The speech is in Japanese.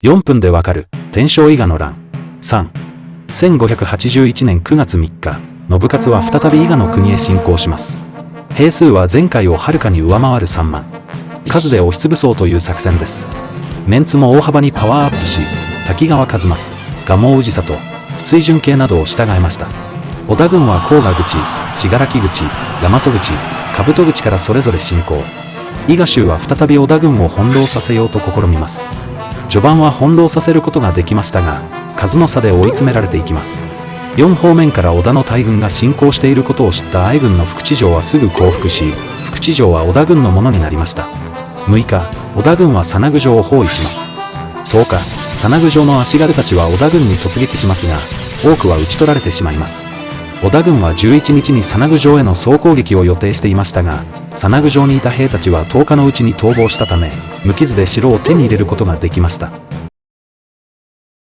4分でわかる、天正伊賀の乱。3、1581年9月3日、信雄は再び伊賀の国へ侵攻します。兵数は前回をはるかに上回る3万。数で押しつぶそうという作戦です。メンツも大幅にパワーアップし、滝川一益、蒲生氏里、筒井順慶などを従えました。織田軍は甲賀口、信楽口、大和口、兜口からそれぞれ進行。伊賀州は再び織田軍を翻弄させようと試みます。序盤は翻弄させることができましたが、数の差で追い詰められていきます。4方面から織田の大軍が進行していることを知った愛軍の副知城はすぐ降伏し、副知城は織田軍のものになりました。6日、織田軍は佐名城を包囲します。10日、佐名城の足軽たちは織田軍に突撃しますが、多くは討ち取られてしまいます。織田軍は11日に佐名城への総攻撃を予定していましたが、佐名城にいた兵たちは10日のうちに逃亡したため、無傷で城を手に入れることができました。